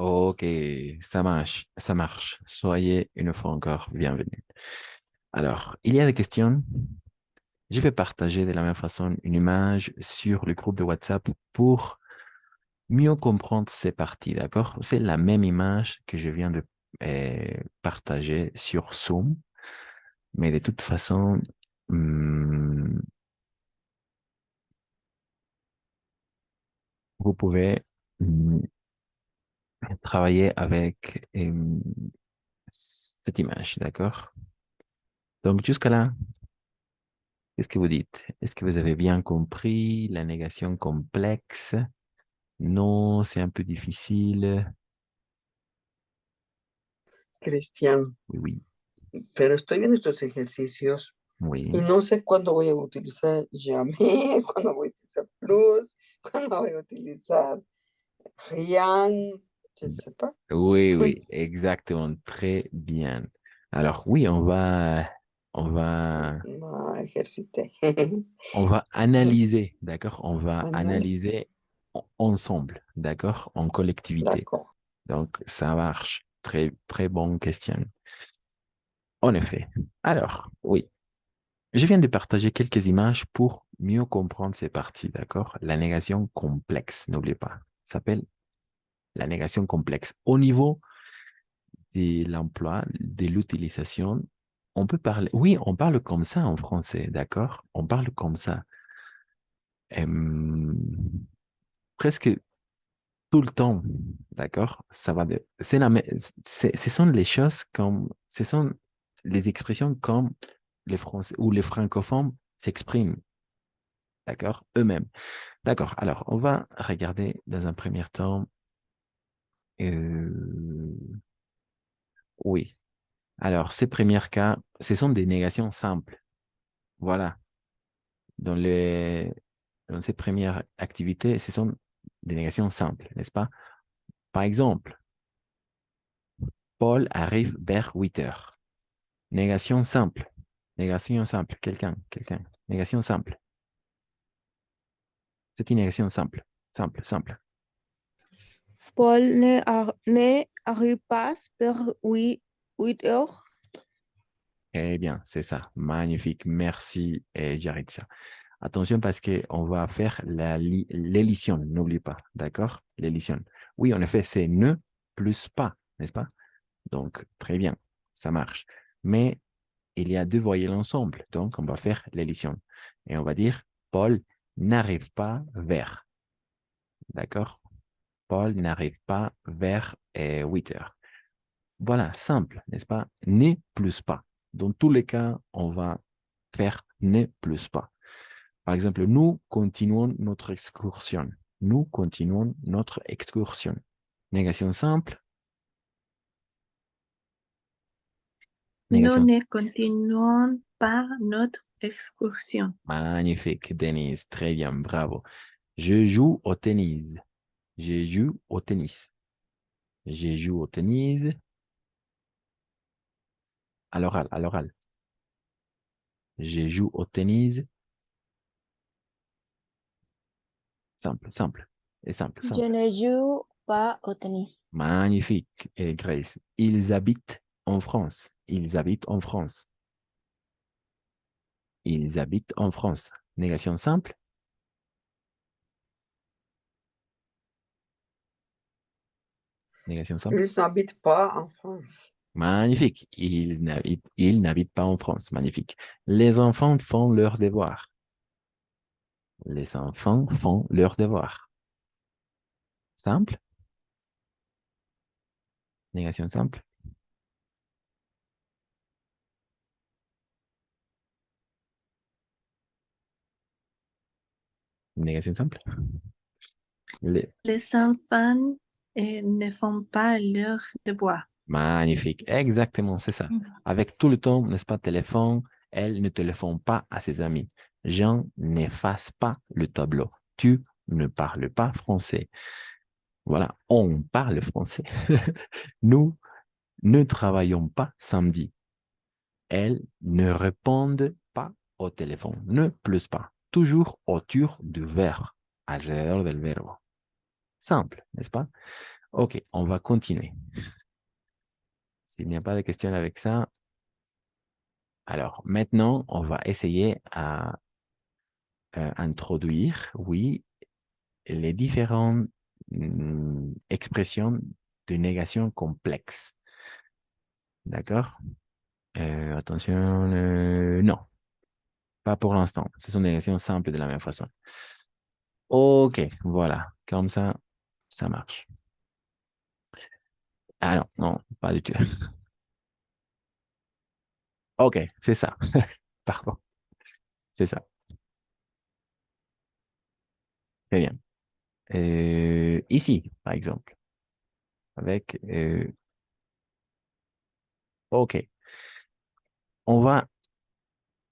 Ok, ça marche, ça marche. Soyez une fois encore bienvenue. Alors, il y a des questions. Je vais partager de la même façon une image sur le groupe de WhatsApp pour mieux comprendre ces parties, d'accord? C'est la même image que je viens de partager sur Zoom, mais de toute façon, hum, vous pouvez travailler avec cette image, d'accord? Donc, jusqu'à là, qu'est-ce que vous dites? Est-ce que vous avez bien compris la négation complexe? Non, c'est un peu difficile. Cristian, Oui, pero estoy viendo estos ejercicios oui, y no sé cuándo voy a utilizar Yamé, cuándo voy a utilizar Plus, cuándo voy a utilizar Rian, je ne oui. sais pas. Oui, oui, exactement, très bien. Alors oui, on va, No ejercité. on va analyser, d'accord? On va Análisis. analyser ensemble, d'accord? En collectivité. D'accord. Donc ça marche. Très, très bonne question. En effet. Alors, oui, je viens de partager quelques images pour mieux comprendre ces parties, d'accord? La négation complexe, n'oubliez pas, ça s'appelle la négation complexe. Au niveau de l'emploi, de l'utilisation, on peut parler, oui, on parle comme ça en français, d'accord? On parle comme ça. Euh, presque tout le temps, d'accord? Ça va de, c'est la, ce sont les choses comme, ce sont les expressions comme les Français ou les francophones s'expriment, d'accord? Eux-mêmes. D'accord. Alors, on va regarder dans un premier temps. euh, oui. Alors, ces premiers cas, ce sont des négations simples. Voilà. Dans dans ces premières activités, ce sont des négations simples, n'est-ce pas? Par exemple, Paul arrive vers 8 heures. Négation simple. Négation simple. Quelqu'un. Négation simple. C'est une négation simple. Simple, simple. Paul n'arrive pas vers 8 heures. Eh bien, c'est ça. Magnifique. Merci, Jaritza. Attention parce qu'on va faire l'élision, n'oublie pas, d'accord? L'élision. Oui, en effet, c'est ne plus pas, n'est-ce pas? Donc, très bien, ça marche. Mais il y a deux voyelles ensemble, donc on va faire l'élision. Et on va dire, Paul n'arrive pas vers, d'accord? Paul n'arrive pas vers 8 heures. Voilà, simple, n'est-ce pas? Ne plus pas. Dans tous les cas, on va faire ne plus pas. Par exemple, nous continuons notre excursion. Nous continuons notre excursion. Négation simple. Nous Négation. ne continuons pas notre excursion. Magnifique, Denise. Très bien, bravo. Je joue au tennis. Je joue au tennis. Je joue au tennis. À l'oral, à l'oral. Je joue au tennis. Simple, simple. Et simple, Je simple. ne joue pas au tennis. Magnifique, et Grace. Ils habitent en France. Ils habitent en France. Ils habitent en France. Négation simple. Négation simple. Ils n'habitent pas en France. Magnifique. Ils n'habitent pas en France. Magnifique. Les enfants font leurs devoirs. Les enfants font leurs devoirs. Simple. Négation simple. Négation simple. Les- Les enfants ne font pas leur devoir. Magnifique. Exactement, c'est ça. Avec tout le temps, n'est-ce pas, téléphone, elles ne téléphonent pas à ses amis. Jean n'efface pas le tableau. Tu ne parles pas français. Voilà, on parle français. Nous ne travaillons pas samedi. Elles ne répondent pas au téléphone. Ne plus pas. Toujours autour du verbe, alrededor del verbo. Simple, n'est-ce pas? OK, on va continuer. S'il n'y a pas de questions avec ça, alors maintenant, on va essayer à introduire, oui, les différentes expressions de négation complexe. D'accord? Attention, non, pas pour l'instant. Ce sont des négations simples de la même façon. OK, voilà, comme ça marche. Ah non, non, pas du tout. OK, c'est ça. Pardon, c'est ça. Très bien. Ici, par exemple, avec... OK, on va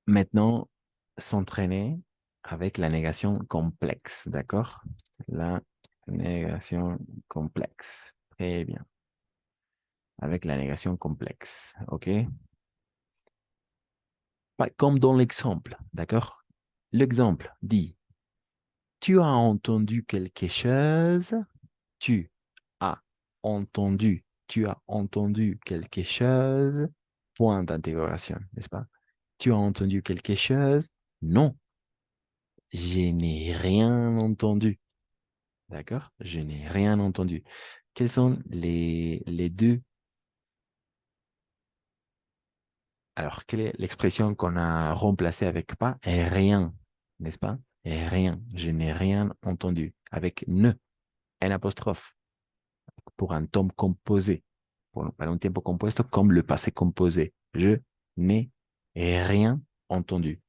maintenant s'entraîner avec la négation complexe, d'accord? La négation complexe. Très bien. Avec la négation complexe, OK? Comme dans l'exemple, d'accord? L'exemple dit, tu as entendu quelque chose, tu as tu as entendu quelque chose, point d'interrogation, n'est-ce pas? Tu as entendu quelque chose? Non, je n'ai rien entendu. D'accord? Je n'ai rien entendu. Quels sont les deux? Alors, quelle est l'expression qu'on a remplacée avec pas et rien, n'est-ce pas? Et rien. Je n'ai rien entendu. Avec ne, un apostrophe, pour un temps composé, para un tiempo compuesto, comme le passé composé. Je n'ai rien entendu.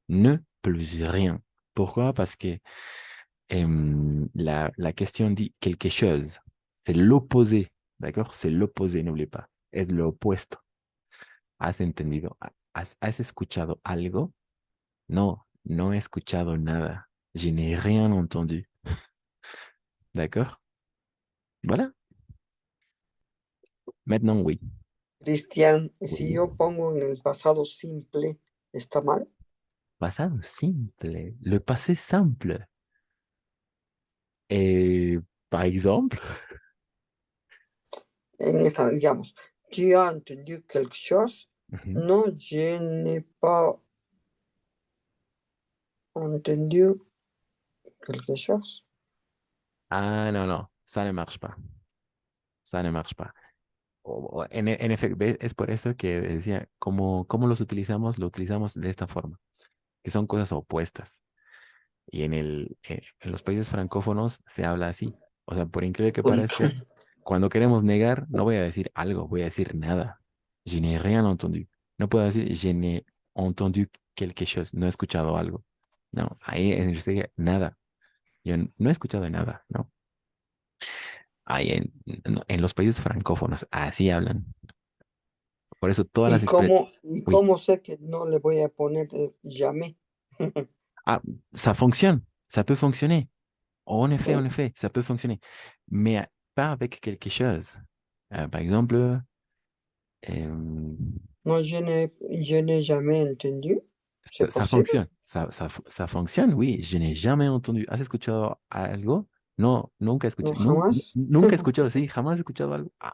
Ne plus rien. Pourquoi? Parce que la question dit quelque chose. C'est l'opposé, ¿d'accord? C'est l'opposé, n'oublie pas. Es lo opuesto. ¿Has entendido? ¿Has escuchado algo? No, no he escuchado nada. Je n'ai rien entendu. ¿D'accord? Voilà. Maintenant, oui. Cristian, si Oui. yo pongo en el pasado simple, ¿está mal? Pasado simple. Le passé simple. Et par exemple, En esta, digamos, tu as entendu quelque chose? mhm. Non, je n'ai pas entendu quelque chose. Ah, non, non, ça ne marche pas. Ça ne marche pas. En efecto, es por eso que decía, ¿cómo los utilizamos? Lo utilizamos de esta forma, que son cosas opuestas. Y en los países francófonos se habla así. O sea, por increíble que Bueno, parezca, cuando queremos negar, no voy a decir algo, voy a decir nada. Je n'ai rien entendu. No puedo decir je n'ai entendu quelque chose, no he escuchado algo. No, ahí sería nada. Yo no he escuchado nada, ¿no? Ahí en los países francófonos así hablan. Por eso todas las expresiones... y Oui. cómo sé que no le voy a poner jamais? Ah, ça fonctionne. Ça peut fonctionner. En effet, ça peut fonctionner. Mais pas avec quelque chose. Par exemple, No, je n'ai jamais entendu. C'est ça possible? fonctionne. Ça fonctionne, oui. Je n'ai jamais entendu. ¿Has escuchado algo? No, nunca No, escuché. jamás. Nunca he escuchado, sí, jamás he escuchado algo. Ah,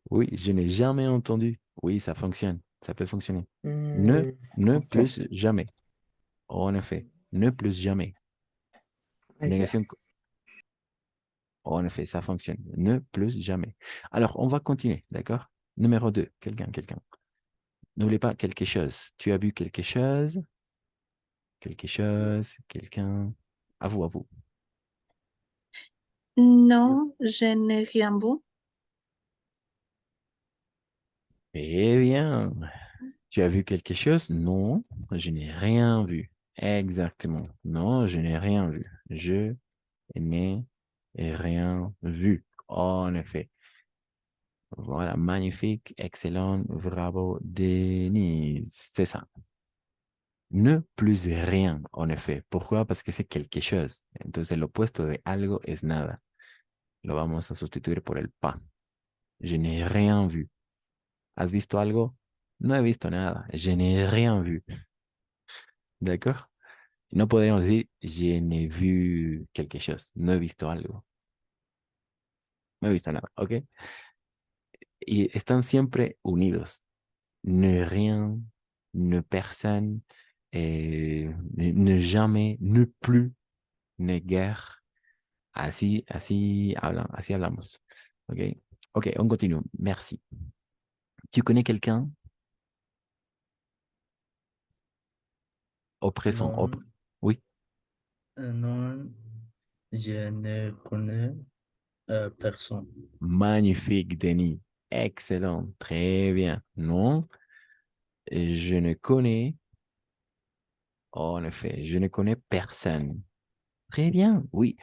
oui, je n'ai jamais entendu. Oui, ça fonctionne. Ça peut fonctionner. Ne, Mm, ne ok. plus jamais. En effet, ne plus jamais. Ahí ya. Négation. En effet, ça fonctionne. Ne plus jamais. Alors, on va continuer, d'accord? Numéro 2, quelqu'un. N'oublie pas quelque chose. Tu as vu quelque chose? Quelque chose, quelqu'un. À vous, à vous. Non, je n'ai rien vu. Eh bien, tu as vu quelque chose? Non, je n'ai rien vu. Exactement. Non, je n'ai rien vu. Je n'ai rien vu. En effet. Voilà, magnifique, excellent, bravo, Denise. C'est ça. Ne plus rien, en effet. Pourquoi? Parce que c'est quelque chose. Entonces, el opuesto de algo es nada. Lo vamos a sustituir por el pas. Je n'ai rien vu. ¿Has visto algo? No he visto nada. Je n'ai rien vu. D'accord? No podríamos decir, je n'ai vu quelque chose. No he visto algo. No he visto nada, ¿ok? Y están siempre unidos. Ne rien, ne personne, ne jamais, ne plus, ne guère. Así hablamos. ¿Ok? Ok, on continue. Merci. Tu connais quelqu'un au présent? Non, Oui. non, je ne connais personne. Magnifique, Denis. Excellent. Très bien. Non, je ne connais, en effet, je ne connais personne. Très bien. Oui,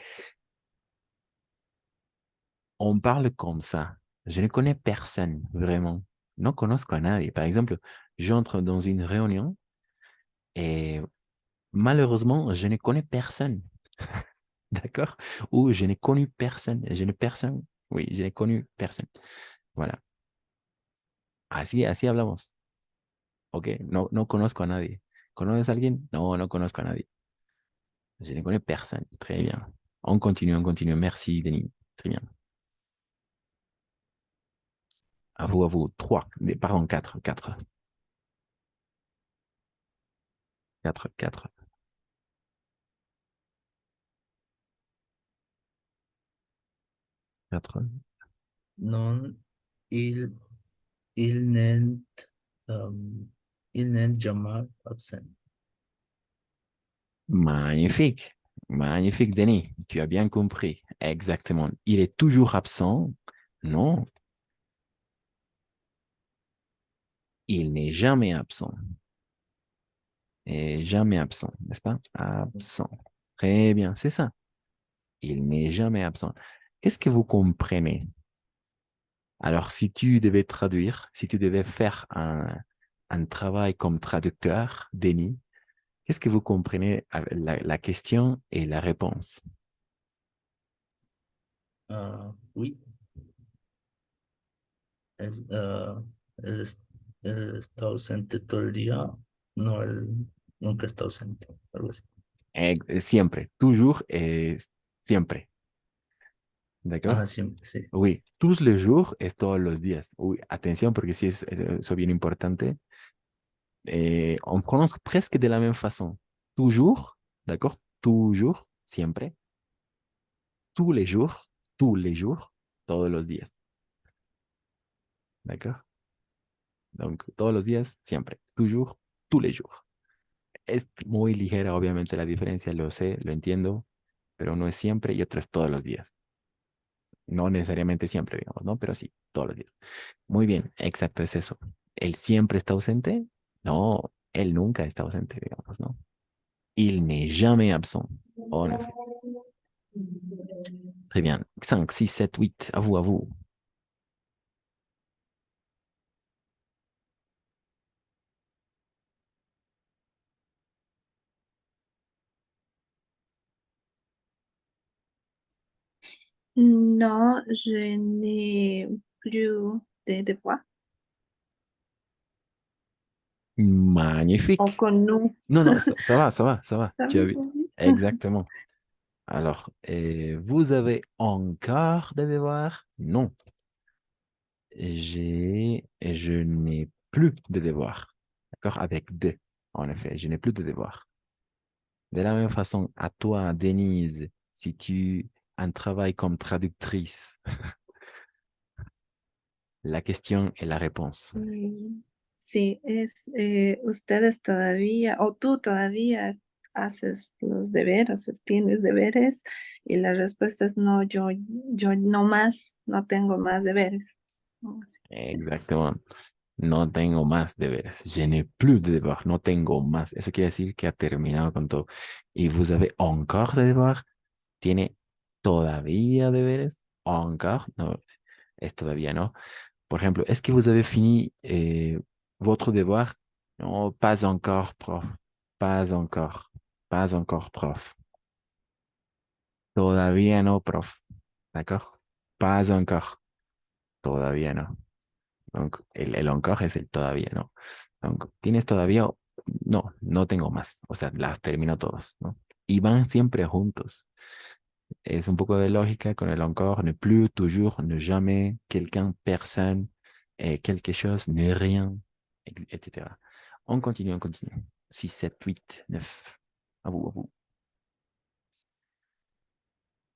on parle comme ça. Je ne connais personne, vraiment. No conozco a nadie. Par exemple, j'entre dans une réunion et malheureusement, je ne connais personne. D'accord? Ou je n'ai connu personne. Je n'ai personne. Oui, je n'ai connu personne. Voilà. Así hablamos. Ok, no, no conozco a nadie. ¿Conoces a alguien? No, no conozco a nadie. Je ne connais personne. Très bien. On continue, on continue. Merci, Denis. Très bien. À vous, à vous. Trois. Pardon, quatre. Quatre. Quatre, quatre. Quatre. Non, il, il n'est euh, il n'est jamais absent. Magnifique. Magnifique, Denis. Tu as bien compris. Exactement. Il est toujours absent. Non, il n'est jamais absent. Et jamais absent, n'est-ce pas? Absent. Très bien, c'est ça. Il n'est jamais absent. Est-ce que vous comprenez? Alors, si tu devais traduire, si tu devais faire un travail comme traducteur, Denis, qu'est-ce que vous comprenez avec la question et la réponse? Oui, es- euh, él, es- él está ausente todo el día. No, él nunca está ausente. Algo así. Siempre, toujours et siempre. Ah, D'accord? siempre, sí. Oui, tous les jours et todos los días. Oui, atención porque sí es eso bien importante. On prononce presque de la même façon. Toujours, d'accord? Toujours, siempre. Tous les jours, todos los días. D'accord? Donc, todos los días, siempre. Toujours, tous les jours. Es muy ligera, obviamente, la diferencia, lo sé, lo entiendo, pero no es siempre y otro es todos los días. No necesariamente siempre, digamos, ¿no? Pero sí, todos los días. Muy bien, exacto, es eso. ¿Él siempre está ausente? No, él nunca está ausente, digamos, ¿no? Il n'est jamais absent. En effet. Très bien. 5, 6, 7, 8. À vous, à vous. Non, je n'ai plus de devoirs. Magnifique. Encore nous. Non, non, ça va, ça va, ça va. Ça Tu as va, vu. ça va. Exactement. Alors, vous avez encore des devoirs? Non. Je n'ai plus de devoirs. D'accord? Avec deux, en effet. Je n'ai plus de devoirs. De la même façon, à toi, Denise, si tu as un travail comme traductrice, la question et la réponse. Sí, es ustedes todavía, o tú todavía haces los deberes, tienes deberes, y la respuesta es no, yo no más, no tengo más deberes. ¿No? Exactement. No tengo más deberes. Je n'ai plus de devoirs. No tengo más. Eso quiere decir que ha terminado con todo. ¿Y vous avez encore des devoirs? ¿Tiene todavía deberes? Encore? No, es todavía no. Por ejemplo, ¿es que vous avez fini votre devoir? No, pas encore, prof. Pas encore. Pas encore, prof. Todavía no, prof. D'accord? Pas encore. Todavía no. Donc, el encore es el todavía no. Donc, ¿tienes todavía no, no tengo más. O sea, las termino todos, ¿no? Y van siempre juntos. Es un poco de lógica con el encore, ne plus, toujours, ne jamais, quelqu'un, personne, quelque chose, ne rien, etc. On continue, on continue. 6, 7, 8, 9. À vous, à vous.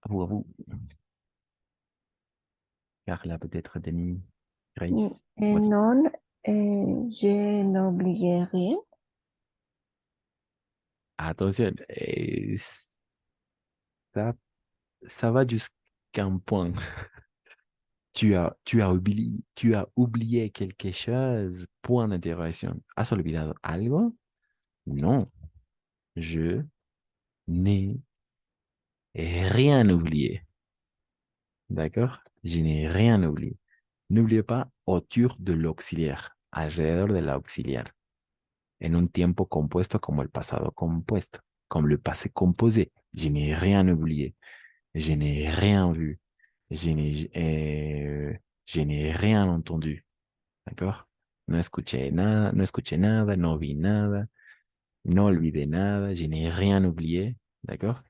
À vous, à vous. Carla, peut-être, Denis, Grace. Voici. Non, je n'oublié rien. Attention, ça, ça va jusqu'à un point. Tu as oublié quelque chose, point d'interrogation. ¿Has olvidado algo? Non, je n'ai rien oublié. D'accord? Je n'ai rien oublié. N'oubliez pas autour de l'auxiliaire, alrededor de l'auxiliaire, en un tiempo compuesto como el pasado compuesto, comme le passé composé. Je n'ai rien oublié. Je n'ai rien vu. Je n'ai rien entendu. ¿D'accord? No escuché nada, no escuché nada, no vi nada, no olvidé nada, je n'ai rien oublié. ¿D'accord?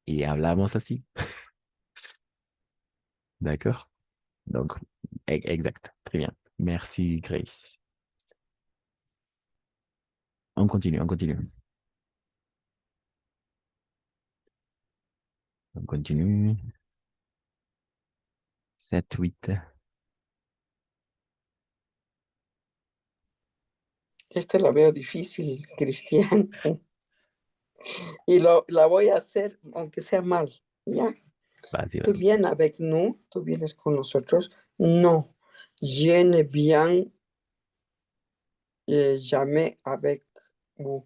Y hablamos así. ¿D'accord? Donc, exact. Très bien. Merci, Grace. On continue, on continue. On continue. 7, 8. Esta la veo difícil, Cristian. Y la voy a hacer aunque sea mal, ¿ya? Vas-y, Tú vas-y. vienes avec nous, tú vienes con nosotros. No, je ne viens jamais avec vous.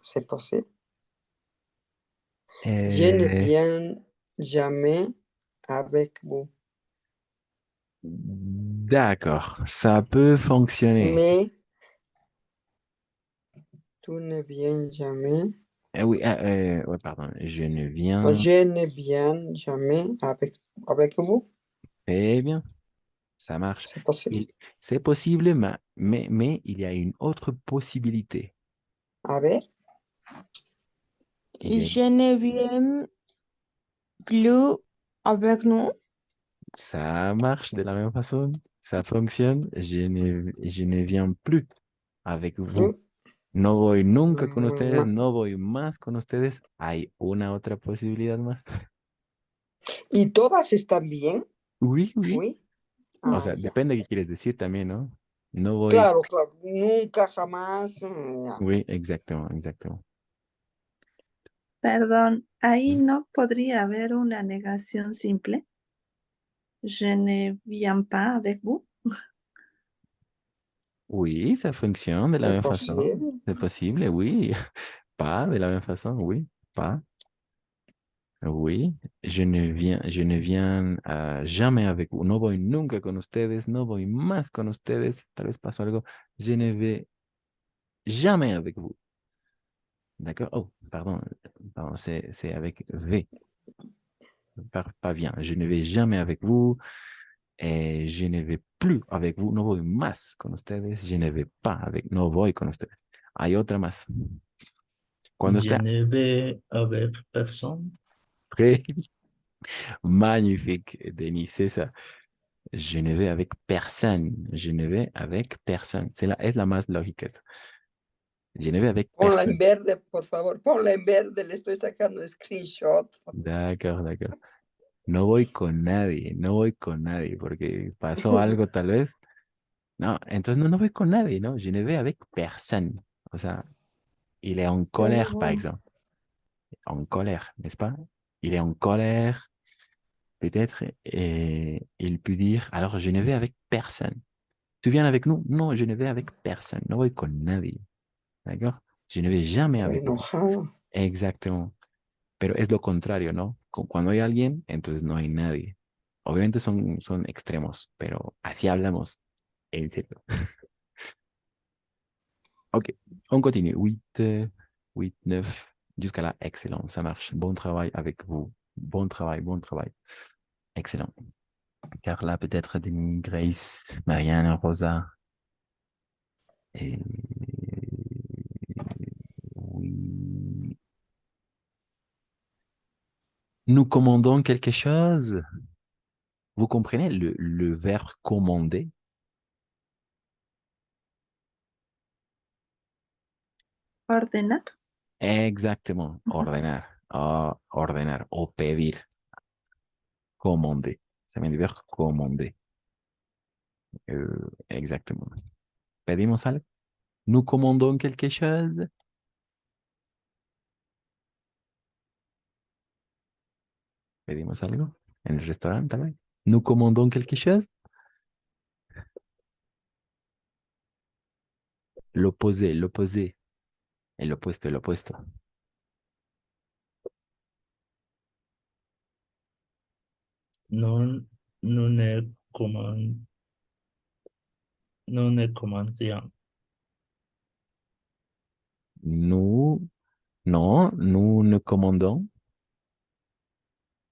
C'est possible. Je ne viens jamais avec vous. D'accord, ça peut fonctionner. Mais tu ne viens jamais. Oui, ouais, pardon, je ne viens. Je ne viens jamais avec vous. Eh bien, ça marche. C'est possible. C'est possible, mais il y a une autre possibilité. A ver. Je ne viens plus avec nous. Ça marche de la même façon, ça fonctionne. Je ne viens plus avec vous. No voy nunca con ustedes, no voy más con ustedes. ¿Hay una otra posibilidad más? ¿Y todas están bien? Oui, oui. Oui. O sea, depende de qué quieres decir también, ¿no? No voy. Claro, claro. Nunca, jamás. Oui, exactement, exactement. Perdón, ahí no podría haber una negación simple. Je ne viens pas avec vous. Oui, ça fonctionne de la même façon. Posible. C'est possible, oui. Pas de la même façon, oui. Pas. Oui, je ne viens jamais avec vous. No voy nunca con ustedes, no voy más con ustedes. Tal vez pasó algo. Je ne vais jamais avec vous. D'accord? Oh, pardon, c'est avec V. Pas bien. Je ne vais jamais avec vous. Et je ne vais plus avec vous. No voy más con ustedes. Je ne vais pas avec. No voy con ustedes. Hay otra más. Cuando Je está ne vais avec personne. très magnifique, Denis, c'est ça. Je ne vais avec personne. Je ne vais avec personne. Es la más lógica. Je ne vais avec Ponla personne. en verde, por favor. Ponla en verde. Le estoy sacando screenshot. D'accord, d'accord. No voy con nadie, no voy con nadie, porque pasó algo tal vez. No, entonces no voy con nadie, ¿no? Je ne vais avec personne. O sea, il est en colère, par exemple. En colère, n'est-ce pas? Il est en colère, peut-être, et il peut dire, alors je ne vais avec personne. ¿Tú vienes avec nous? Non, je ne vais avec personne. No voy con nadie. ¿D'accord? Je ne vais jamais Estoy avec vous. enojado. Exactement. Pero es lo contrario, ¿no? Cuando hay alguien, entonces no hay nadie. Obviamente son extremos, pero así hablamos en serio. Ok, on continue. 8, 8, 9, jusqu'à là, excellent, ça marche. Bon travail avec vous. Bon travail, bon travail. Excellent. Carla, peut-être Denis, Grace, Marianne, Rosa. Et... Oui. Nous commandons quelque chose. Vous comprenez le verbe commander? Ordenar. Exactement. Ujú. Ordenar. Ah, ordenar o pedir. Commander. Ça vient du verbe commander. Exactement. Pedimos algo. Nous commandons quelque chose. Pedimos algo. En el restaurante, tal vez. Nous commandons quelque chose. L'opposé, l'opposé. El opuesto, el opuesto. Nous, nous ne commandons, nous ne commandons rien. Nous, non, nous ne commandons.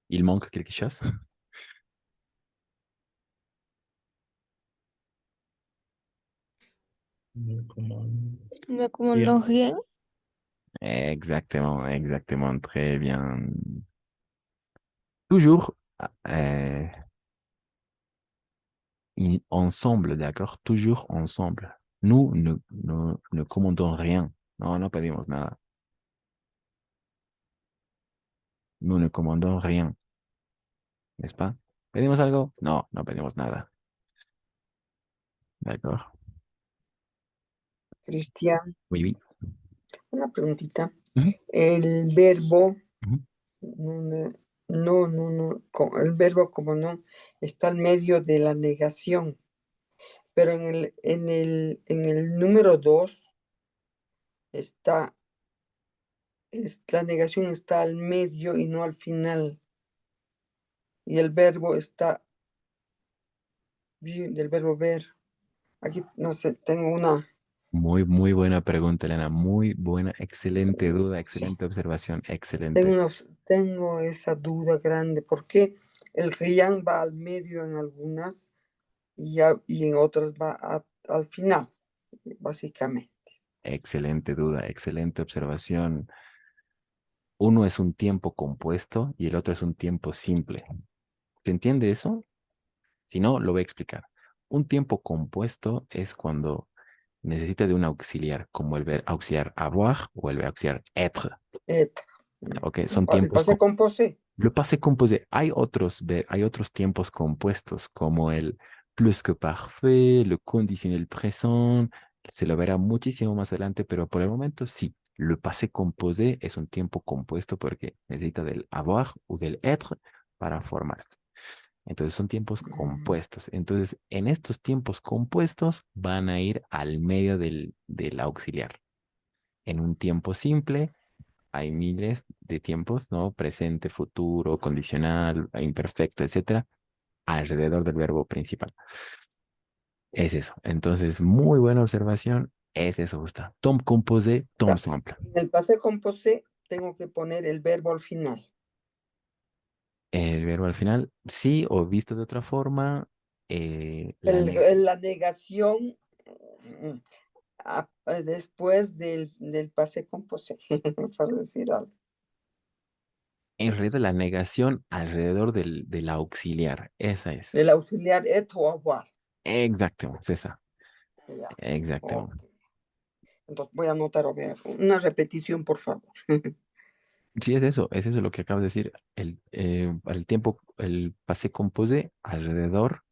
Il manque quelque chose. Nous commandons Ne rien. commandons rien. Exactement, exactement. Très bien. Toujours ensemble, d'accord? Toujours ensemble. Nous ne commandons rien. No, no pedimos nada. Nous ne commandons rien. ¿N'est-ce pas? ¿Pedimos algo? No, no pedimos nada. ¿D'accord? Cristian, Oui, oui. una preguntita. Ujú, El verbo, ujú. el verbo como no está al medio de la negación, pero en el número 2 está, la negación está al medio y no al final. Y el verbo está, del verbo ver. Aquí, no sé, tengo una, Muy, muy buena pregunta, Elena. Muy buena, excelente duda, sí, excelente observación, tengo, excelente. tengo esa duda grande. ¿Por qué el Rian va al medio en algunas y en otras va al final, básicamente? Excelente duda, excelente observación. Uno es un tiempo compuesto y el otro es un tiempo simple. ¿Se entiende eso? Si no, lo voy a explicar. Un tiempo compuesto es cuando necesita de un auxiliar, como el verbo auxiliar avoir o el verbo auxiliar être. Et, ¿Ok? Son el tiempos. passé composé. Le passé composé. Hay otros tiempos compuestos, como el plus que parfait, le conditionnel présent. Se lo verá muchísimo más adelante, pero por el momento sí. Le passé composé es un tiempo compuesto porque necesita del avoir o del être para formarse. Entonces son tiempos compuestos. Entonces, en estos tiempos compuestos van a ir al medio del auxiliar. En un tiempo simple hay miles de tiempos, ¿no? Presente, futuro, condicional, imperfecto, etcétera, alrededor del verbo principal. Es eso. Entonces, muy buena observación. Es eso, justo. Tom composé, O tom sea, simple. en el passé composé tengo que poner el verbo al final. El verbo al final, sí, o visto de otra forma, La negación mm, después del passé composé, para decir algo. en realidad la negación alrededor del auxiliar. Esa es. El auxiliar être o avoir. Exacto, César. Ya, Exacto. ok. Entonces voy a anotar una repetición, por favor. Sí, es eso lo que acabas de decir. El tiempo, el passé composé alrededor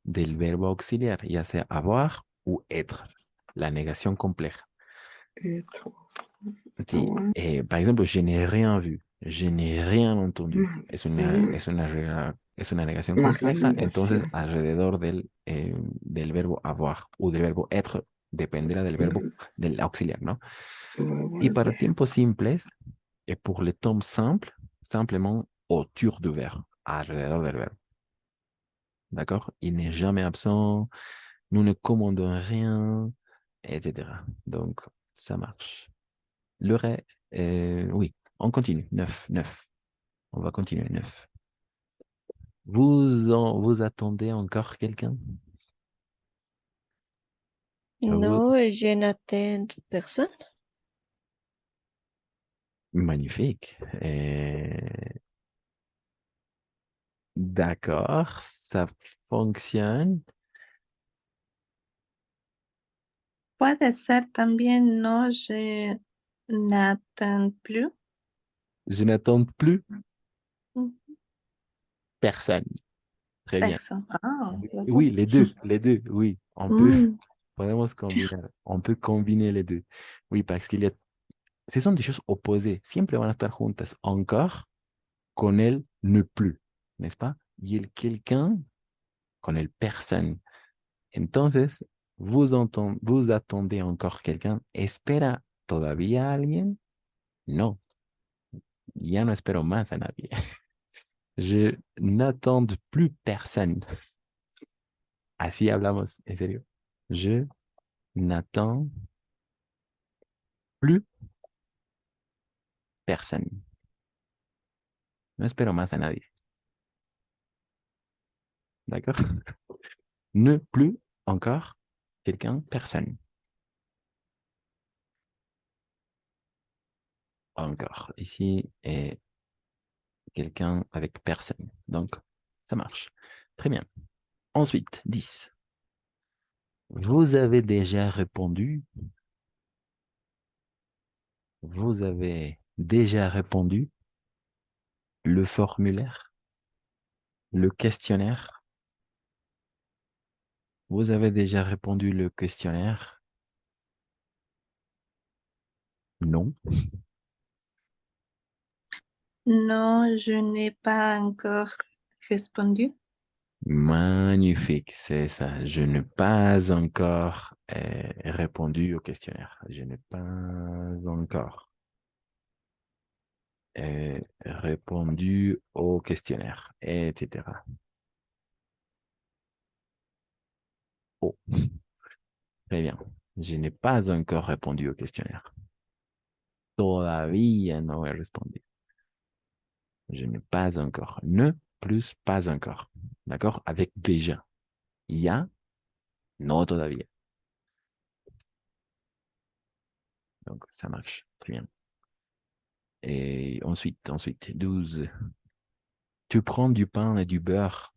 del verbo auxiliar, ya sea avoir o être, la negación compleja. Être, Sí, par ejemplo, je n'ai rien vu, je n'ai rien entendu. Es una negación más la compleja, entonces negación. alrededor del verbo avoir o del verbo être, dependerá del verbo del auxiliar, ¿no? Luego Y el para verbo. tiempos simples, pour les temps simples, simplement autour du verbe, alrededor del verbo. D'accord? Il n'est jamais absent, nous ne commandons rien, etc. Donc, ça marche. Le reste, oui, on continue. 9, 9. On va continuer, 9. Vous attendez encore quelqu'un? Vous- No, je n'attends personne. Magnifique. D'accord, ça fonctionne. Puede ser también no, je n'attends plus. Je n'attends plus Mm, personne. Très bien. Personne. Ah, Oui, los oui, dos. les deux, oui. Mm, Podemos combinar, on peut combiner les deux. Oui, parce qu'il y a, ce sont des choses opposées. Siempre van a estar juntas. Encore con el ne plus, n'est-ce pas? Y el quelqu'un con el personne. Entonces, vous attendez encore quelqu'un. ¿Espera todavía a alguien? No, ya no espero más a nadie. Je n'attends plus personne. Así hablamos, en serio. Je n'attends plus personne. No espero más a nadie. D'accord? Ne plus encore quelqu'un, personne. Encore. Ici, est quelqu'un avec personne. Donc, ça marche. Très bien. Ensuite, 10. Vous avez déjà répondu. Vous avez déjà répondu le formulaire, le questionnaire. Vous avez déjà répondu le questionnaire. Non. no, je n'ai pas encore répondu. Magnifique, c'est ça. Je n'ai pas encore répondu au questionnaire. Je n'ai pas encore répondu au questionnaire, etc. Oh, très bien. Je n'ai pas encore répondu au questionnaire. Todavía no he respondido. Je n'ai pas encore. Ne plus pas encore. D'accord? Avec déjà. Ya, no todavía. Donc, ça marche. Très bien. Et ensuite, 12. Tu prends du pain et du beurre.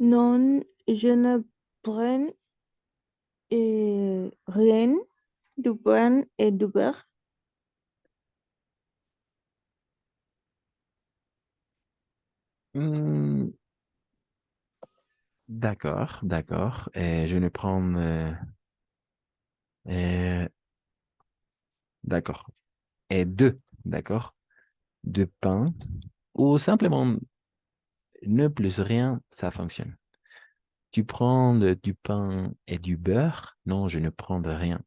Non, je ne prends rien du pain et du beurre. Hmm, d'accord, d'accord. Je ne prends... euh, d'accord. Et deux, d'accord. De pain ou simplement ne plus rien, ça fonctionne. Tu prends du pain et du beurre? Non, je ne prends de rien.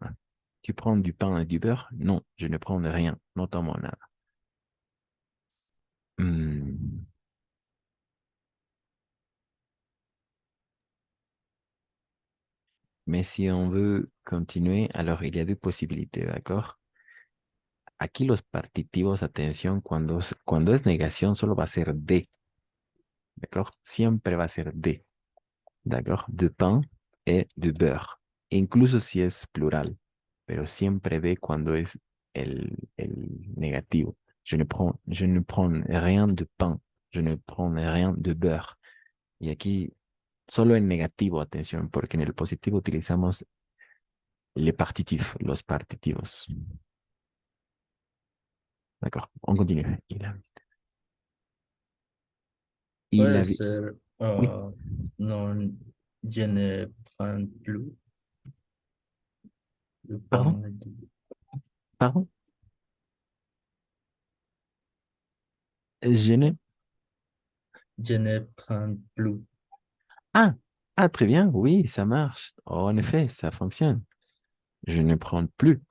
Tu prends du pain et du beurre? Non, je ne prends de rien. No tomo nada. Hmm, Mais si on veut continuer, alors il y a deux possibilités, d'accord? Aquí los partitivos, atención, cuando es negación solo va a ser de, d'accord? Siempre va a ser de, d'accord? De pain et de beurre. Incluso si es plural, pero siempre de cuando es el negativo. Je ne prends rien de pain, je ne prends rien de beurre. Y aquí solo en negativo, atención, porque en el positivo utilizamos les partitifs, los partitivos. D'accord, on continue. Il Puede avait... ser, Oui, no, je ne prends plus le pardon, pain. pardon. Je ne... Je ne prends plus. Ah, ah, très bien, oui, ça marche. Oh, en effet, ça fonctionne. Je ne prends plus.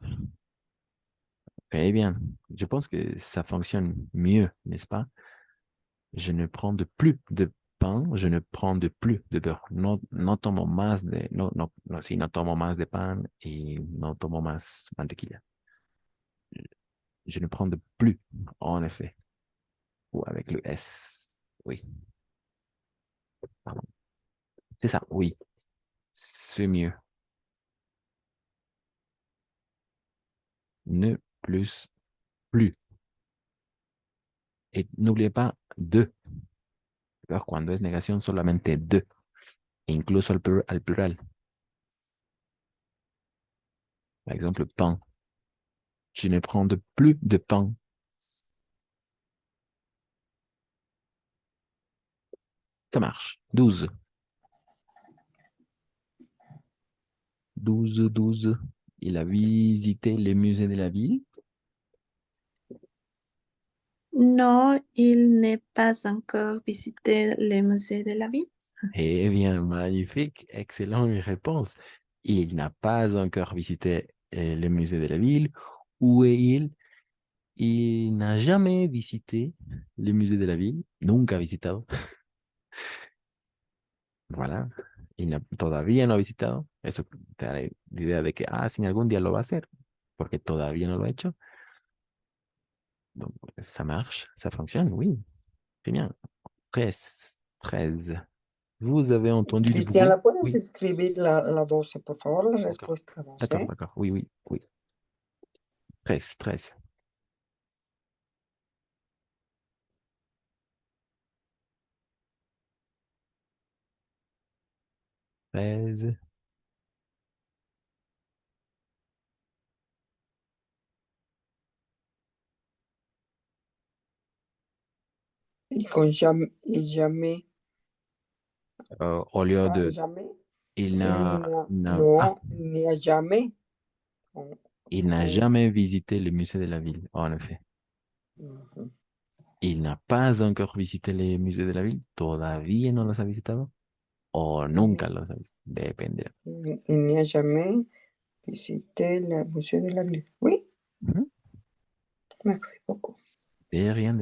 Très bien. Je pense que ça fonctionne mieux, n'est-ce pas? Je ne prends de plus, pain, je ne prends de plus de beurre. No, no tomo más de, no, no, no, sí, no tomo más de pan y no tomo más mantequilla. Je ne prends de plus, en effet. Ou avec le S. Oui. Pardon. C'est ça, oui. C'est mieux. Ne plus, plus. Et n'oubliez pas de. ¿Verdad? Cuando es negación, solamente de. Incluso al plural. Par exemple, pain. Je ne prends de plus de pain. Ça marche. 12. 12. Il a visité les musées de la ville. Non, il n'est pas encore visité les musées de la ville. Eh bien, magnifique. Excellente réponse. Il n'a pas encore visité les musées de la ville. Où est il? Il n'a jamais visité les musées de la ville. Nunca ha visitado. Voilà. Todavía no ha visitado. Eso te da la idea de que, sin algún día lo va a hacer, porque todavía no lo ha hecho. Donc, ça marche, ça fonctionne, oui. Très bien. 13. Vous avez entendu du Cristian, bruit? ¿la puedes Oui. escribir la 12, por favor? La respuesta 12. D'accord. Oui. 13. 13. Y con jamais, Au lieu de jamais, il no, ni a jamais. il n'a jamais visité le musée de la ville, en effet. Ujú. Il n'a pas encore visité les musées de la ville. ¿Todavía no los ha visitado? ¿O nunca los ha visitado? Depende. Y ni a jamais visité le musée de la ville. Oui, merci beaucoup. De rien.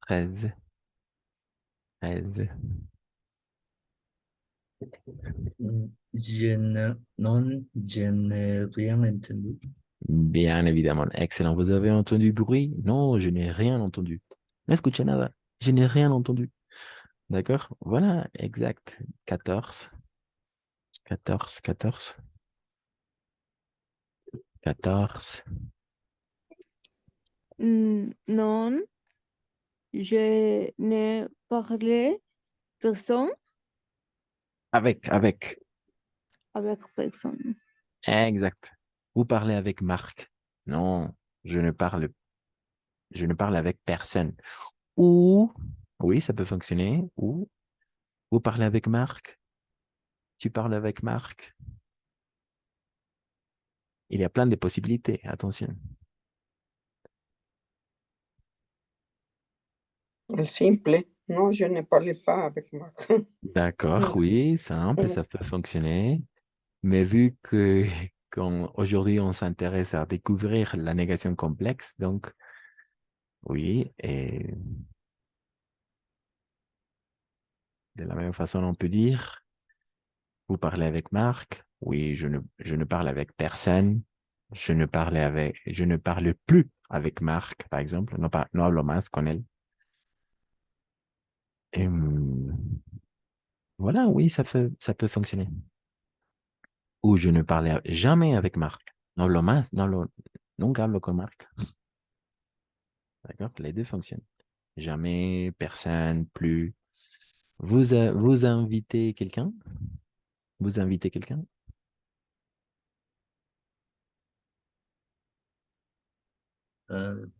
13. Je n'ai rien entendu. Bien évidemment. Excellent. Vous avez entendu bruit? Non, je n'ai rien entendu. No escuché nada. Je n'ai rien entendu. D'accord? Voilà, exact. 14. Non, je ne parlais personne Avec. avec personne. Exact. Vous parlez avec Marc. Non, je ne parle avec personne. Ou, oui, ça peut fonctionner. Ou, vous parlez avec Marc. Tu parles avec Marc. Il y a plein de possibilités. Attention. El simple. No, je ne parlais pas avec Marc. D'accord, oui, simple, ça peut fonctionner. Mais vu que aujourd'hui on s'intéresse à découvrir la négation complexe, donc oui, et de la même façon on peut dire, vous parlez avec Marc, oui, je ne parle avec personne, je ne parle plus avec Marc, par exemple, no hablo más con él. Et, voilà, oui, ça peut fonctionner. Ou je ne parlais jamais avec Marc. No hablo más, nunca hablo con Marc. D'accord? Les deux fonctionnent. Jamais, personne, plus. Vous invitez quelqu'un? Vous invitez quelqu'un?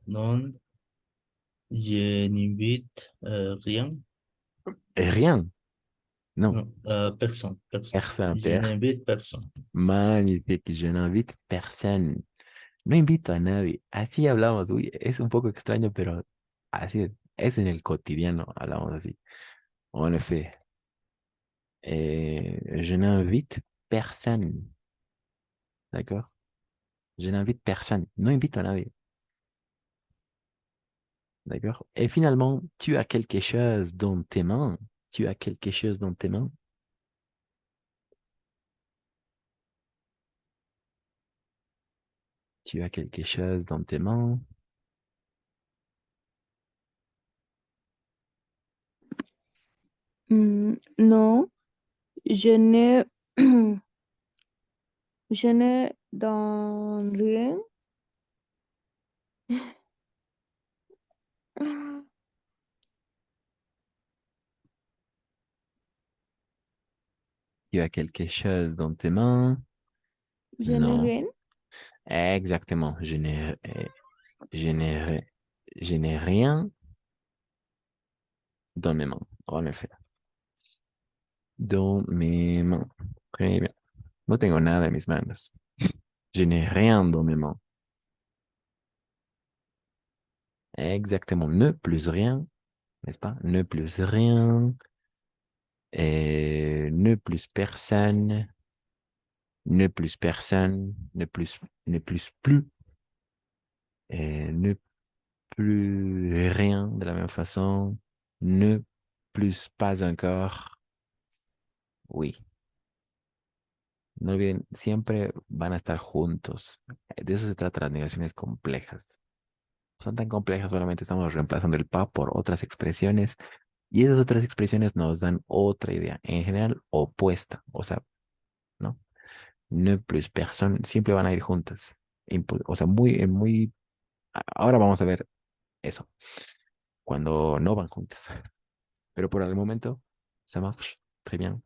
Non, je n'invite rien. Rien. Non. Non, personne. Personne. Je n'invite personne. Magnifique. Je n'invite personne. No invito a nadie. Así hablamos. Uy, es un poco extraño, pero así es. Es en el cotidiano, hablamos así. En effet. Je n'invite personne. D'accord? Je n'invite personne. No invito a nadie. D'accord? Et finalement, tu as quelque chose dans tes mains. Tu as quelque chose dans tes mains. Tu as quelque chose dans tes mains. Non, je ne, je ne donne rien. Tu as quelque chose dans tes mains. Je n'ai Non. rien. Exactement. Je n'ai, ri- je n'ai rien dans mes mains. En effet. Dans mes mains. Très bien. No tengo nada en mis manos. Je n'ai rien dans mes mains. Exactement. Ne plus rien, n'est-ce pas? Ne plus rien. Et ne plus personne. Ne plus personne. Ne plus plus. Et ne plus rien de la même façon. Ne plus pas encore. Oui. No olviden, siempre van a estar juntos. De eso se trata las negaciones complejas. Son tan complejas, solamente estamos reemplazando el pa por otras expresiones y esas otras expresiones nos dan otra idea, en general opuesta, o sea, ¿no? Ne plus personne, siempre van a ir juntas. O sea, ahora vamos a ver eso, cuando no van juntas. Pero por el momento, ça marche très bien.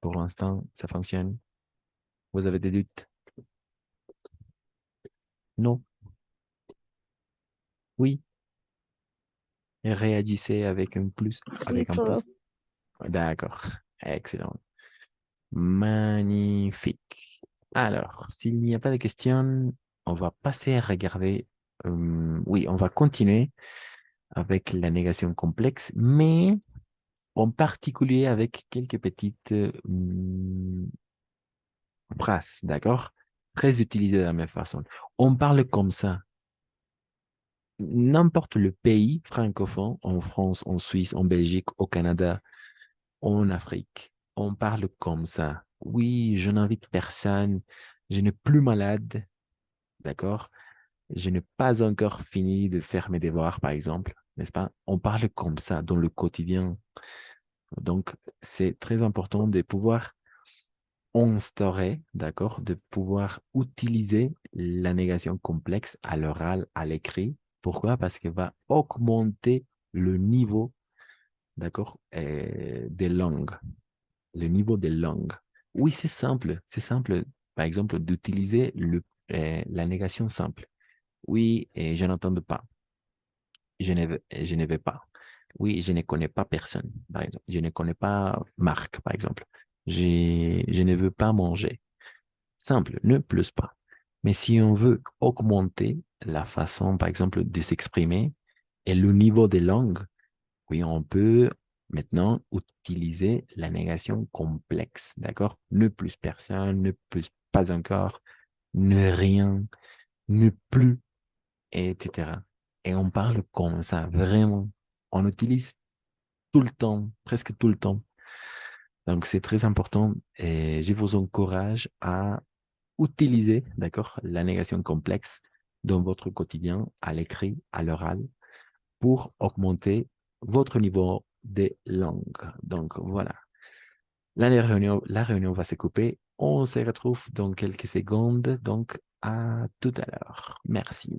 Pour l'instant, ça fonctionne. Vous avez des doutes? Non? Oui? Réagissez avec un plus, Oui, avec un tout va. plus. D'accord. Excellent. Magnifique. Alors, s'il n'y a pas de questions, on va passer à regarder. Oui, on va continuer avec la négation complexe, mais en particulier avec quelques petites phrases, d'accord? Très utilisées de la même façon. On parle comme ça. N'importe le pays francophone, en France, en Suisse, en Belgique, au Canada, en Afrique, on parle comme ça. Oui, je n'invite personne, je n'ai plus malade, d'accord? Je n'ai pas encore fini de faire mes devoirs, par exemple, n'est-ce pas? On parle comme ça dans le quotidien. Donc, c'est très important de pouvoir instaurer, d'accord? De pouvoir utiliser la négation complexe à l'oral, à l'écrit. Pourquoi? Parce qu'elle va augmenter le niveau, d'accord, des langues. Le niveau des langues. Oui, c'est simple. C'est simple, par exemple, d'utiliser la négation simple. Oui, et je n'entends pas. Je ne vais pas. Oui, je ne connais pas personne, par exemple. Je ne connais pas Marc, par exemple. Je ne veux pas manger. Simple, ne plus pas. Mais si on veut augmenter la façon, par exemple, de s'exprimer et le niveau des langues, oui, on peut maintenant utiliser la négation complexe, d'accord? Ne plus personne, ne plus pas encore, ne rien, ne plus, etc. Et on parle comme ça, vraiment. On utilise tout le temps, presque tout le temps. Donc, c'est très important et je vous encourage à utiliser, d'accord, la négation complexe dans votre quotidien, à l'écrit, à l'oral, pour augmenter votre niveau de langue. Donc, voilà. Là, la réunion va se couper. On se retrouve dans quelques secondes. Donc, à tout à l'heure. Merci.